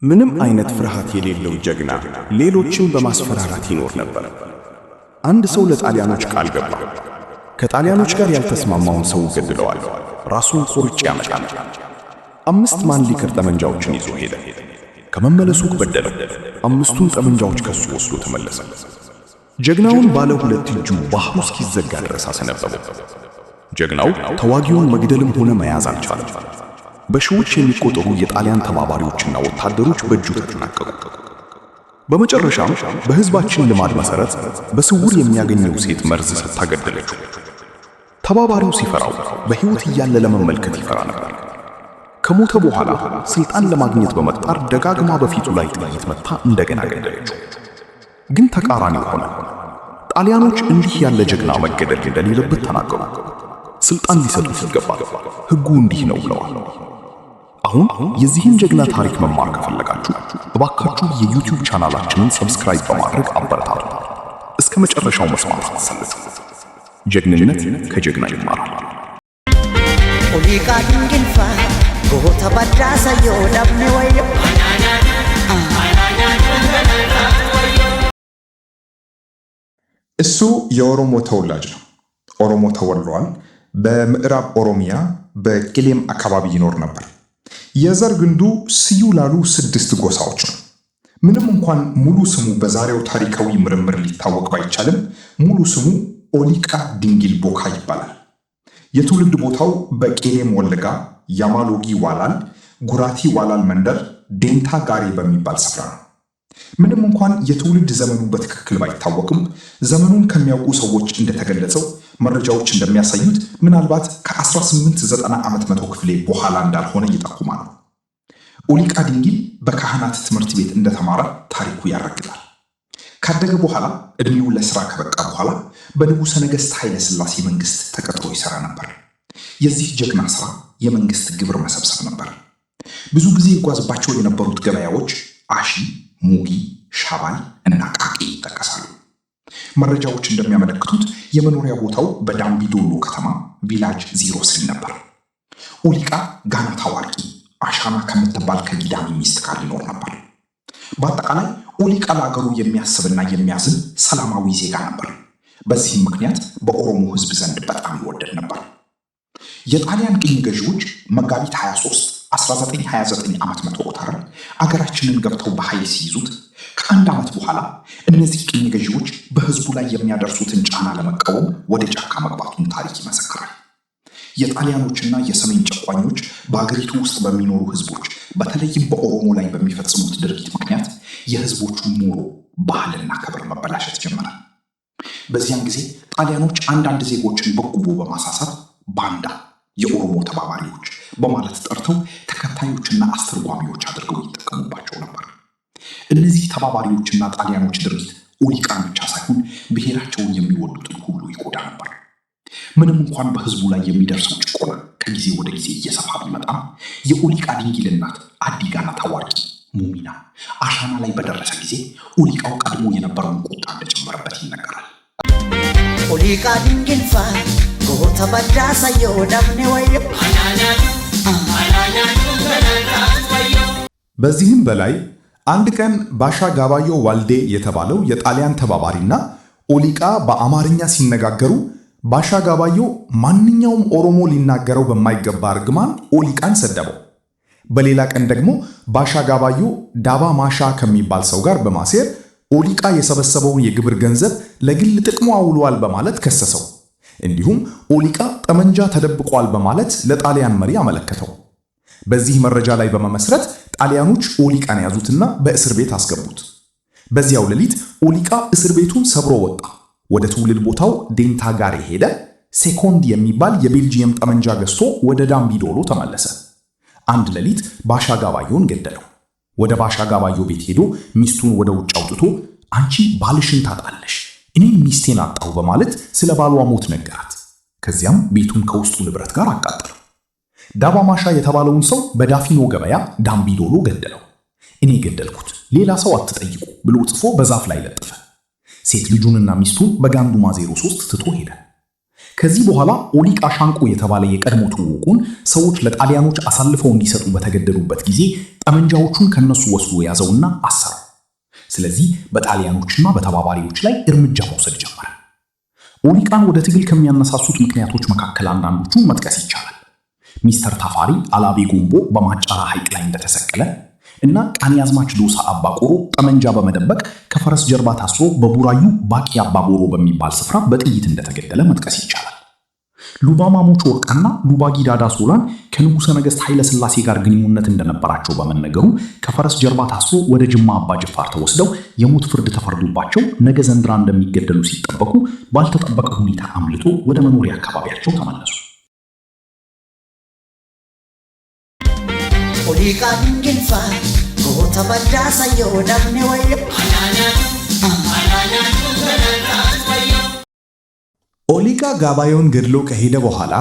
ምንም አይነት ፍርሃት የሌለው ጀግና ሌሎችን በማስፈራራት ይኖር ነበር። አንድ ሰው ለጣሊያኖች ቃል ገባ። ከጣሊያኖች ጋር ያልተስማማውን ሰው ገድለዋል። ራሱን ቆርጬ ያመጣል። 5 ማንሊከር ጠመንጃዎችን ይዞ ሄደ። ከመመለሱ በደለው። 5ቱን ጠመንጃዎች ከሱ ወስዶ ተመለሰ። ጀግናውን ባለ 2 እጁ ባህሩ እስኪዘጋ ድረስ አሰነበበው። ጀግናው ተዋጊውን መግደልም ሆነ መያዝ አልቻለም። በሺዎች የሚቆጠሩ የጣሊያን ተባባሪዎችና ወታደሮች በእጁ ተጠናቀቁ። በመጨረሻም በሕዝባችን ልማድ መሰረት በስውር የሚያገኘው ሴት መርዝ ሰጥታ ገደለችው። ተባባሪው ሲፈራው በሕይወት እያለ ለመመልከት ይፈራ ነበር። ከሞተ በኋላ ስልጣን ለማግኘት በመጣር ደጋግማ በፊቱ ላይ ጥይት መታ እንደገና ገደለችው። ግን ተቃራኒው ሆነ። ጣሊያኖች እንዲህ ያለ ጀግና መገደል እንደሌለበት ተናገሩ። ስልጣን ሊሰጡት ይገባል፣ ሕጉ እንዲህ ነው ብለዋል። አሁን የዚህን ጀግና ታሪክ መማር ከፈለጋችሁ እባካችሁ የዩቲዩብ ቻናላችንን ሰብስክራይብ በማድረግ አበረታቱ። እስከ መጨረሻው መስማት አትሰልቹ። ጀግንነት ከጀግና ይማራል። ኦሊቃ ድንግልፋ ጎታ ባዳሳ ዮዳብኔ ወዮ እሱ የኦሮሞ ተወላጅ ነው። ኦሮሞ ተወልዷል። በምዕራብ ኦሮሚያ በቂሌም አካባቢ ይኖር ነበር። የዘር ግንዱ ስዩ ላሉ 6 ጎሳዎች ነው። ምንም እንኳን ሙሉ ስሙ በዛሬው ታሪካዊ ምርምር ሊታወቅ ባይቻልም ሙሉ ስሙ ኦሊቃ ድንጊል ቦካ ይባላል። የትውልድ ቦታው በቄሌም ወለጋ ያማሎጊ ዋላል ጉራቲ ዋላል መንደር ዴንታ ጋሬ በሚባል ስፍራ ነው። ምንም እንኳን የትውልድ ዘመኑ በትክክል ባይታወቅም ዘመኑን ከሚያውቁ ሰዎች እንደተገለጸው መረጃዎች እንደሚያሳዩት ምናልባት ከ1890 ዓመት መቶ ክፍሌ በኋላ እንዳልሆነ ይጠቁማሉ። ኦሊቃ ድንጊል በካህናት ትምህርት ቤት እንደተማረ ታሪኩ ያረጋግጣል። ካደገ በኋላ እድሜው ለስራ ከበቃ በኋላ በንጉሠ ነገሥት ኃይለ ሥላሴ መንግስት ተቀጥሮ ይሰራ ነበር። የዚህ ጀግና ስራ የመንግስት ግብር መሰብሰብ ነበር። ብዙ ጊዜ ይጓዝባቸው የነበሩት ገበያዎች አሺ፣ ሙጊ፣ ሻባል እና ቃቂ ይጠቀሳሉ። መረጃዎች እንደሚያመለክቱት የመኖሪያ ቦታው በዳምቢዶሎ ከተማ ቪላጅ 03 ነበር። ኦሊቃ ጋና ታዋቂ አሻና ከምትባል ከጊዳሚ ሚስት ጋር ይኖር ነበር። በአጠቃላይ ኦሊቃ ለአገሩ የሚያስብና የሚያዝን ሰላማዊ ዜጋ ነበር። በዚህም ምክንያት በኦሮሞ ሕዝብ ዘንድ በጣም ይወደድ ነበር። የጣሊያን ቅኝ ገዢዎች መጋቢት 23 1929 ዓመት መቆጣጠር አገራችንን ገብተው በኃይል ሲይዙት ከአንድ ዓመት በኋላ እነዚህ ቅኝ ገዢዎች በህዝቡ ላይ የሚያደርሱትን ጫና ለመቃወም ወደ ጫካ መግባቱን ታሪክ ይመሰክራል። የጣሊያኖችና የሰሜን ጨቋኞች በአገሪቱ ውስጥ በሚኖሩ ህዝቦች በተለይም በኦሮሞ ላይ በሚፈጽሙት ድርጊት ምክንያት የህዝቦቹ ኑሮ፣ ባህልና ክብር መበላሸት ጀመረ። በዚያን ጊዜ ጣሊያኖች አንዳንድ ዜጎችን በቁቦ በማሳሳት ባንዳ፣ የኦሮሞ ተባባሪዎች በማለት ጠርተው ተከታዮችና አስተርጓሚዎች አድርገው ይጠቀሙባቸው ነበር። እነዚህ ተባባሪዎችና ጣሊያኖች ድርጊት ኦሊቃን ብቻ ሳይሆን ብሔራቸውን የሚወዱትን ሁሉ ይጎዳ ነበር። ምንም እንኳን በህዝቡ ላይ የሚደርሰው ጭቆና ከጊዜ ወደ ጊዜ እየሰፋ ቢመጣም የኦሊቃ ድንጊል እናት አዲጋና ታዋቂ ሙሚና አሻና ላይ በደረሰ ጊዜ ኦሊቃው ቀድሞ የነበረውን ቁጣ እንደጨመረበት ይነገራል። ኦሊቃ ድንግልፋ ጎታ ባዳሳ ዮዳብኔ ወዮ በዚህም በላይ አንድ ቀን ባሻ ጋባዮ ዋልዴ የተባለው የጣሊያን ተባባሪና ኦሊቃ በአማርኛ ሲነጋገሩ ባሻ ጋባዮ ማንኛውም ኦሮሞ ሊናገረው በማይገባ እርግማን ኦሊቃን ሰደበው። በሌላ ቀን ደግሞ ባሻ ጋባዮ ዳባ ማሻ ከሚባል ሰው ጋር በማሴር ኦሊቃ የሰበሰበውን የግብር ገንዘብ ለግል ጥቅሙ አውሏል በማለት ከሰሰው። እንዲሁም ኦሊቃ ጠመንጃ ተደብቋል በማለት ለጣሊያን መሪ አመለከተው። በዚህ መረጃ ላይ በመመስረት ጣሊያኖች ኦሊቃን ያዙትና በእስር ቤት አስገቡት። በዚያው ሌሊት ኦሊቃ እስር ቤቱን ሰብሮ ወጣ። ወደ ትውልድ ቦታው ዴንታ ጋር ሄደ። ሴኮንድ የሚባል የቤልጂየም ጠመንጃ ገዝቶ ወደ ዳምቢዶሎ ተመለሰ። አንድ ሌሊት ባሻ ጋባዮን ገደለው። ወደ ባሻ ጋባዮ ቤት ሄዶ ሚስቱን ወደ ውጭ አውጥቶ አንቺ ባልሽን ታጣለሽ፣ እኔም ሚስቴን አጣው በማለት ስለ ባሏ ሞት ነገራት። ከዚያም ቤቱን ከውስጡ ንብረት ጋር አቃጠለው። ዳባ ማሻ የተባለውን ሰው በዳፊኖ ገበያ ዳምቢዶሎ ገደለው። እኔ ገደልኩት፣ ሌላ ሰው አትጠይቁ ብሎ ጽፎ በዛፍ ላይ ለጠፈ። ሴት ልጁንና ሚስቱን በጋንዱማ 03 ትቶ ሄደ። ከዚህ በኋላ ኦሊቃ ሻንቆ የተባለ የቀድሞ ትውውቁን ሰዎች ለጣሊያኖች አሳልፈው እንዲሰጡ በተገደዱበት ጊዜ ጠመንጃዎቹን ከነሱ ወስዶ ያዘውና አሰረው። ስለዚህ በጣሊያኖችና በተባባሪዎች ላይ እርምጃ መውሰድ ጀመረ። ኦሊቃን ወደ ትግል ከሚያነሳሱት ምክንያቶች መካከል አንዳንዶቹን መጥቀስ ይቻላል። ሚስተር ታፋሪ አላቤ ጎንቦ በማጫራ ሐይቅ ላይ እንደተሰቀለ እና ቃኒያዝማች ዶሳ አባ ቆሮ ጠመንጃ በመደበቅ ከፈረስ ጀርባ ታስሮ በቡራዩ ባቂ አባ ቦሮ በሚባል ስፍራ በጥይት እንደተገደለ መጥቀስ ይቻላል። ሉባ ማሞች ወርቃና ሉባ ጊዳዳ ሶላን ከንጉሠ ነገሥት ኃይለ ሥላሴ ጋር ግንኙነት እንደነበራቸው በመነገሩ ከፈረስ ጀርባ ታስሮ ወደ ጅማ አባ ጅፋር ተወስደው የሞት ፍርድ ተፈርዶባቸው ነገ ዘንድራ እንደሚገደሉ ሲጠበቁ ባልተጠበቀ ሁኔታ አምልጦ ወደ መኖሪያ አካባቢያቸው ተመለሱ። ኦሊቃ ድንግልፋ ጎታ ባዳሳ የወዳብኔ ወዮ ኦሊቃ ጋባዮን ገድሎ ከሄደ በኋላ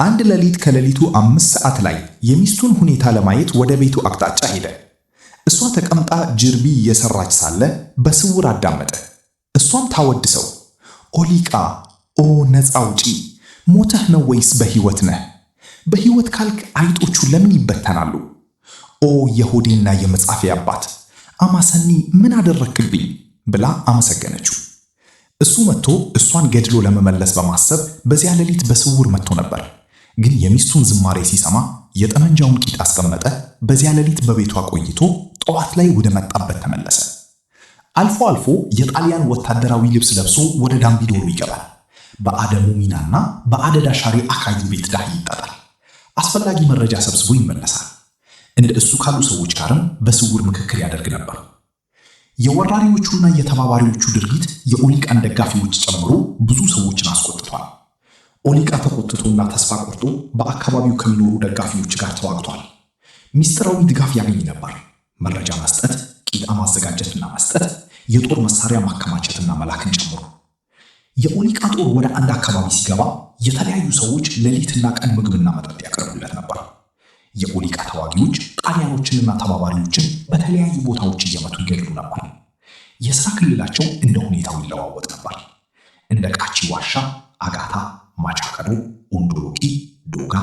አንድ ሌሊት ከሌሊቱ 5 ሰዓት ላይ የሚስቱን ሁኔታ ለማየት ወደ ቤቱ አቅጣጫ ሄደ። እሷ ተቀምጣ ጅርቢ እየሰራች ሳለ በስውር አዳመጠ። እሷም ታወድሰው፣ ኦሊቃ ኦ ነፃ አውጪ፣ ሞተህ ነው ወይስ በሕይወት ነህ? በሕይወት ካልክ አይጦቹ ለምን ይበተናሉ? ኦ የሆዴና የመጻፌ አባት አማሰኒ ምን አደረክብኝ ብላ አመሰገነችው። እሱ መጥቶ እሷን ገድሎ ለመመለስ በማሰብ በዚያ ሌሊት በስውር መጥቶ ነበር። ግን የሚስቱን ዝማሬ ሲሰማ የጠመንጃውን ቂጥ አስቀመጠ። በዚያ ሌሊት በቤቷ ቆይቶ ጠዋት ላይ ወደ መጣበት ተመለሰ። አልፎ አልፎ የጣሊያን ወታደራዊ ልብስ ለብሶ ወደ ዳምቢዶሎ ይገባል። በአደሙ ሚናና በአደዳ ሻሪ አካዩ ቤት ዳህ ይጣጣል። አስፈላጊ መረጃ ሰብስቦ ይመለሳል። እንደ እሱ ካሉ ሰዎች ጋርም በስውር ምክክር ያደርግ ነበር። የወራሪዎቹና የተባባሪዎቹ ድርጊት የኦሊቃን ደጋፊዎች ጨምሮ ብዙ ሰዎችን አስቆጥቷል። ኦሊቃ ተቆጥቶና ተስፋ ቆርጦ በአካባቢው ከሚኖሩ ደጋፊዎች ጋር ተዋግቷል። ሚስጥራዊ ድጋፍ ያገኝ ነበር። መረጃ መስጠት፣ ቂጣ ማዘጋጀትና መስጠት፣ የጦር መሳሪያ ማከማቸትና መላክን ጨምሮ። የኦሊቃ ጦር ወደ አንድ አካባቢ ሲገባ የተለያዩ ሰዎች ሌሊትና ቀን ምግብና መጠጥ ያቀርቡለት ነበር። የኦሊቃ ተዋጊዎች ጣሊያኖችንና ተባባሪዎችን በተለያዩ ቦታዎች እየመቱ ይገድሉ ነበር። የሥራ ክልላቸው እንደ ሁኔታው ይለዋወጥ ነበር። እንደ ቃቺ ዋሻ፣ አጋታ፣ ማቻከዶ፣ ኦንዶሎቂ፣ ዶጋ፣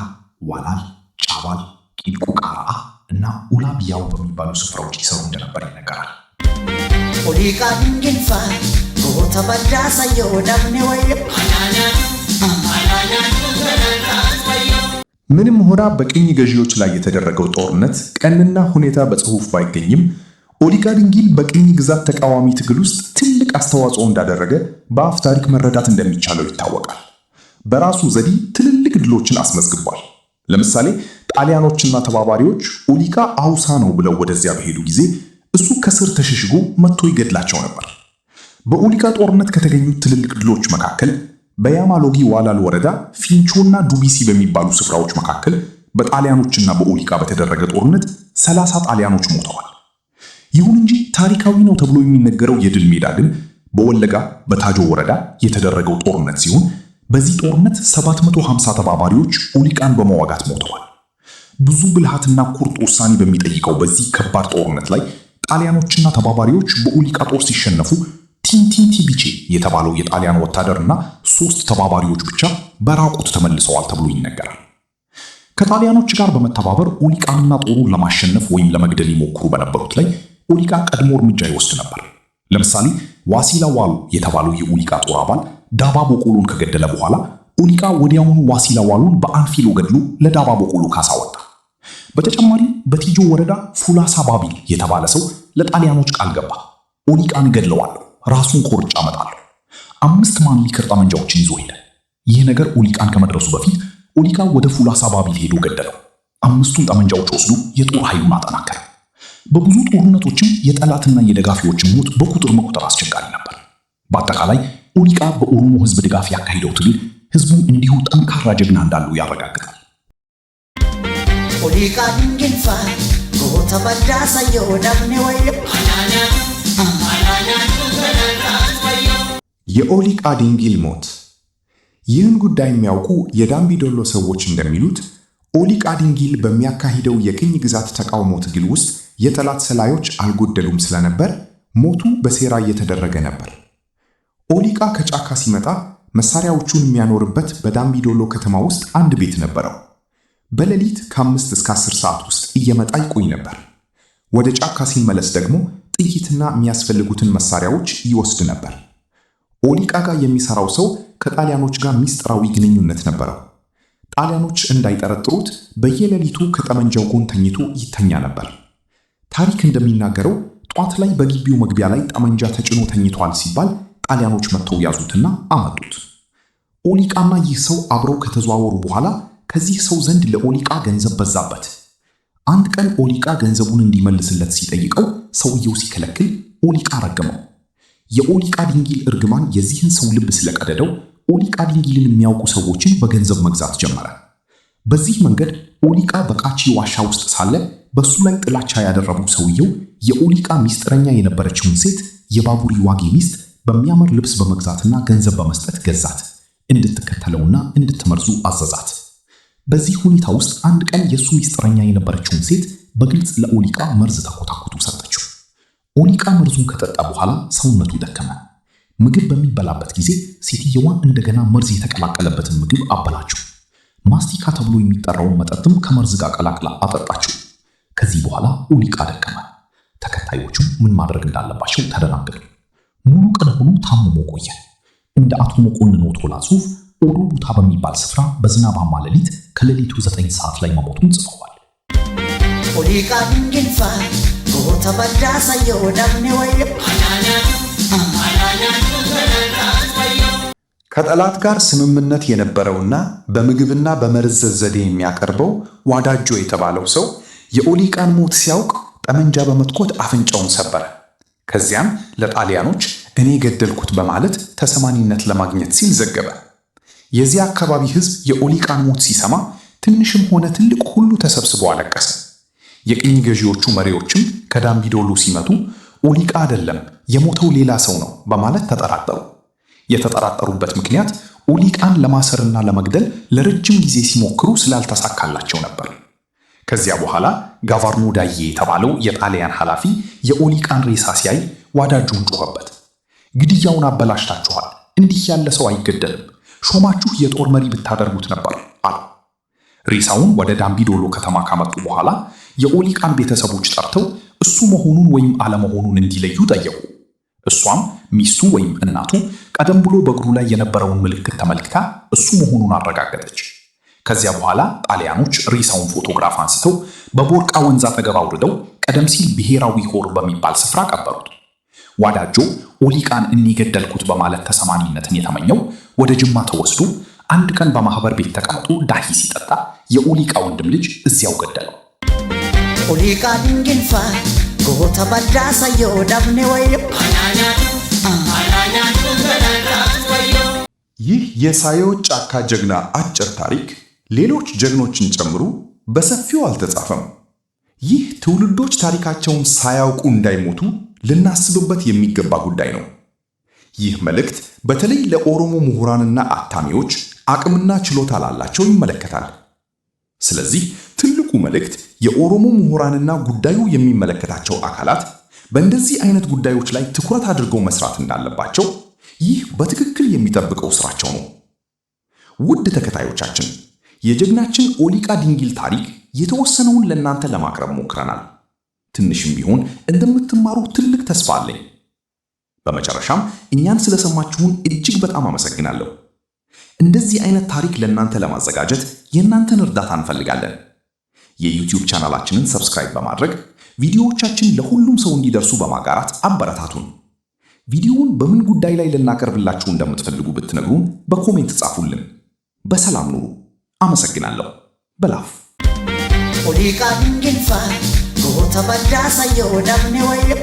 ዋላል፣ ጫባል፣ ቂልቁ ቃራአ እና ኡላቢያው በሚባሉ ስፍራዎች ይሰሩ እንደነበር ይነገራል። ኦሊቃ ድንግልፋ ጎታ ባዳሳ የወዳብኔ ወዮ ምንም ሆና በቅኝ ገዢዎች ላይ የተደረገው ጦርነት ቀንና ሁኔታ በጽሑፍ ባይገኝም ኦሊቃ ድንጊል በቅኝ ግዛት ተቃዋሚ ትግል ውስጥ ትልቅ አስተዋጽኦ እንዳደረገ በአፍ ታሪክ መረዳት እንደሚቻለው ይታወቃል። በራሱ ዘዴ ትልልቅ ድሎችን አስመዝግቧል። ለምሳሌ ጣሊያኖችና ተባባሪዎች ኦሊቃ አውሳ ነው ብለው ወደዚያ በሄዱ ጊዜ እሱ ከስር ተሸሽጎ መጥቶ ይገድላቸው ነበር። በኦሊቃ ጦርነት ከተገኙት ትልልቅ ድሎች መካከል በያማሎጊ ዋላል ወረዳ ፊንቾና ዱቢሲ በሚባሉ ስፍራዎች መካከል በጣሊያኖችና በኦሊቃ በተደረገ ጦርነት 30 ጣሊያኖች ሞተዋል። ይሁን እንጂ ታሪካዊ ነው ተብሎ የሚነገረው የድል ሜዳ ግን በወለጋ በታጆ ወረዳ የተደረገው ጦርነት ሲሆን በዚህ ጦርነት 750 ተባባሪዎች ኦሊቃን በመዋጋት ሞተዋል። ብዙ ብልሃትና ቁርጥ ውሳኔ በሚጠይቀው በዚህ ከባድ ጦርነት ላይ ጣሊያኖችና ተባባሪዎች በኦሊቃ ጦር ሲሸነፉ ቲንቲን ቲቢቼ የተባለው የጣሊያን ወታደርና 3 ተባባሪዎች ብቻ በራቁት ተመልሰዋል ተብሎ ይነገራል። ከጣሊያኖች ጋር በመተባበር ኦሊቃንና ጦሩን ለማሸነፍ ወይም ለመግደል ይሞክሩ በነበሩት ላይ ኦሊቃ ቀድሞ እርምጃ ይወስድ ነበር። ለምሳሌ ዋሲላ ዋሉ የተባለው የኦሊቃ ጦር አባል ዳባ ቦቆሎን ከገደለ በኋላ ኦሊቃ ወዲያውኑ ዋሲላ ዋሉን በአንፊሎ ገድሎ ለዳባ ቦቆሎ ካሳ ወጣ። በተጨማሪ በቲጆ ወረዳ ፉላሳ ባቢል የተባለ ሰው ለጣሊያኖች ቃል ገባ። ኦሊቃን ገድለዋለሁ፣ ራሱን ቆርጬ አመጣለሁ። 5 ማንሊከር ጠመንጃዎችን ይዞ ሄደ። ይህ ነገር ኦሊቃን ከመድረሱ በፊት ኦሊቃ ወደ ፉላሳ ባቢል ሄዶ ገደለው። 5ቱን ጠመንጃዎች ወስዶ የጦር ኃይሉን አጠናከረ። በብዙ ጦርነቶችም የጠላትና የደጋፊዎችን ሞት በቁጥር መቁጠር አስቸጋሪ ነበር። በአጠቃላይ ኦሊቃ በኦሮሞ ሕዝብ ድጋፍ ያካሄደው ትግል ሕዝቡ እንዲሁ ጠንካራ ጀግና እንዳለው ያረጋግጣል። ኦሊቃ ድንግልፋ ጎታ ባዳሳ የወዳብኔ ወዮ የኦሊቃ ድንጊል ሞት። ይህን ጉዳይ የሚያውቁ የዳምቢዶሎ ሰዎች እንደሚሉት ኦሊቃ ድንጊል በሚያካሂደው የቅኝ ግዛት ተቃውሞ ትግል ውስጥ የጠላት ሰላዮች አልጎደሉም ስለነበር ሞቱ በሴራ እየተደረገ ነበር። ኦሊቃ ከጫካ ሲመጣ መሳሪያዎቹን የሚያኖርበት በዳምቢዶሎ ከተማ ውስጥ አንድ ቤት ነበረው። በሌሊት ከ5 እስከ 10 ሰዓት ውስጥ እየመጣ ይቆይ ነበር። ወደ ጫካ ሲመለስ ደግሞ ጥይትና የሚያስፈልጉትን መሳሪያዎች ይወስድ ነበር። ኦሊቃ ጋር የሚሰራው ሰው ከጣሊያኖች ጋር ሚስጥራዊ ግንኙነት ነበረው። ጣሊያኖች እንዳይጠረጥሩት በየሌሊቱ ከጠመንጃው ጎን ተኝቶ ይተኛ ነበር። ታሪክ እንደሚናገረው ጧት ላይ በግቢው መግቢያ ላይ ጠመንጃ ተጭኖ ተኝቷል ሲባል ጣሊያኖች መጥተው ያዙትና አመጡት። ኦሊቃና ይህ ሰው አብረው ከተዘዋወሩ በኋላ ከዚህ ሰው ዘንድ ለኦሊቃ ገንዘብ በዛበት። አንድ ቀን ኦሊቃ ገንዘቡን እንዲመልስለት ሲጠይቀው ሰውየው ሲከለክል ኦሊቃ ረገመው። የኦሊቃ ድንጊል እርግማን የዚህን ሰው ልብ ስለቀደደው ኦሊቃ ድንጊልን የሚያውቁ ሰዎችን በገንዘብ መግዛት ጀመረ። በዚህ መንገድ ኦሊቃ በቃቺ ዋሻ ውስጥ ሳለ በሱ ላይ ጥላቻ ያደረቡ ሰውየው የኦሊቃ ሚስጥረኛ የነበረችውን ሴት የባቡሪ ዋጌ ሚስት በሚያምር ልብስ በመግዛትና ገንዘብ በመስጠት ገዛት። እንድትከተለውና እንድትመርዙ አዘዛት። በዚህ ሁኔታ ውስጥ አንድ ቀን የሱ ሚስጥረኛ የነበረችውን ሴት በግልጽ ለኦሊቃ መርዝ ተኮታኩቱ ሰጠችው። ኦሊቃ መርዙን ከጠጣ በኋላ ሰውነቱ ደከመ። ምግብ በሚበላበት ጊዜ ሴትየዋ እንደገና መርዝ የተቀላቀለበትን ምግብ አበላችው። ማስቲካ ተብሎ የሚጠራውን መጠጥም ከመርዝ ጋር ቀላቅላ አጠጣችው። ከዚህ በኋላ ኦሊቃ ደከመ። ተከታዮቹ ምን ማድረግ እንዳለባቸው ተደናገጡ። ሙሉ ቀን ሆኖ ታምሞ ቆየ። እንደ አቶ መኮንን ቶላ ጽሑፍ ኦዶ ቡታ በሚባል ስፍራ በዝናባማ ሌሊት ከሌሊቱ 9 ሰዓት ላይ መሞቱን ጽፈዋል። ኦሊቃ ድንግልፋ ጎታ በዳሳየው ዳብኔ ወይም ከጠላት ጋር ስምምነት የነበረውና በምግብና በመርዘዝ ዘዴ የሚያቀርበው ዋዳጆ የተባለው ሰው የኦሊቃን ሞት ሲያውቅ ጠመንጃ በመትኮት አፍንጫውን ሰበረ። ከዚያም ለጣሊያኖች እኔ ገደልኩት በማለት ተሰማኒነት ለማግኘት ሲል ዘገበ። የዚያ አካባቢ ሕዝብ የኦሊቃን ሞት ሲሰማ ትንሽም ሆነ ትልቅ ሁሉ ተሰብስቦ አለቀሰ። የቅኝ ገዢዎቹ መሪዎችም ከዳምቢዶሎ ሲመጡ ኦሊቃ አይደለም የሞተው ሌላ ሰው ነው በማለት ተጠራጠሩ። የተጠራጠሩበት ምክንያት ኦሊቃን ለማሰርና ለመግደል ለረጅም ጊዜ ሲሞክሩ ስላልተሳካላቸው ነበር። ከዚያ በኋላ ጋቫርኖ ዳዬ የተባለው የጣሊያን ኃላፊ የኦሊቃን ሬሳ ሲያይ ዋዳጆን ጮኸበት። ግድያውን አበላሽታችኋል፣ እንዲህ ያለ ሰው አይገደልም፣ ሾማችሁ የጦር መሪ ብታደርጉት ነበር አለ። ሬሳውን ወደ ዳምቢዶሎ ከተማ ካመጡ በኋላ የኦሊቃን ቤተሰቦች ጠርተው እሱ መሆኑን ወይም አለመሆኑን እንዲለዩ ጠየቁ። እሷም ሚስቱ ወይም እናቱ ቀደም ብሎ በእግሩ ላይ የነበረውን ምልክት ተመልክታ እሱ መሆኑን አረጋገጠች። ከዚያ በኋላ ጣሊያኖች ሬሳውን ፎቶግራፍ አንስተው በቦርቃ ወንዝ አጠገብ አውርደው ቀደም ሲል ብሔራዊ ሆር በሚባል ስፍራ ቀበሩት። ዋዳጆ ኦሊቃን እኔ ገደልኩት በማለት ተሰማኒነትን የተመኘው ወደ ጅማ ተወስዶ አንድ ቀን በማህበር ቤት ተቀምጦ ዳሂ ሲጠጣ የኦሊቃ ወንድም ልጅ እዚያው ገደለው። ኦሊቃ ድንግልፋ ጎታ በዳሳየው ዳብኔ ወይም ይህ የሳዮ ጫካ ጀግና አጭር ታሪክ ሌሎች ጀግኖችን ጨምሮ በሰፊው አልተጻፈም። ይህ ትውልዶች ታሪካቸውን ሳያውቁ እንዳይሞቱ ልናስብበት የሚገባ ጉዳይ ነው። ይህ መልእክት በተለይ ለኦሮሞ ምሁራንና አታሚዎች አቅምና ችሎታ ላላቸው ይመለከታል። ስለዚህ ትልቁ መልእክት የኦሮሞ ምሁራንና ጉዳዩ የሚመለከታቸው አካላት በእንደዚህ አይነት ጉዳዮች ላይ ትኩረት አድርገው መስራት እንዳለባቸው ይህ በትክክል የሚጠብቀው ስራቸው ነው። ውድ ተከታዮቻችን የጀግናችን ኦሊቃ ድንጊል ታሪክ የተወሰነውን ለእናንተ ለማቅረብ ሞክረናል። ትንሽም ቢሆን እንደምትማሩ ትልቅ ተስፋ አለኝ። በመጨረሻም እኛን ስለሰማችሁን እጅግ በጣም አመሰግናለሁ። እንደዚህ አይነት ታሪክ ለእናንተ ለማዘጋጀት የእናንተን እርዳታ እንፈልጋለን። የዩቲዩብ ቻናላችንን ሰብስክራይብ በማድረግ ቪዲዮዎቻችን ለሁሉም ሰው እንዲደርሱ በማጋራት አበረታቱን። ቪዲዮውን በምን ጉዳይ ላይ ልናቀርብላችሁ እንደምትፈልጉ ብትነግሩን በኮሜንት ጻፉልን። በሰላም ኑሩ። አመሰግናለሁ። በላፍ ኦሊቃ ድንግልፋ ጎታ በዳሳየው ዳብኔ ወይም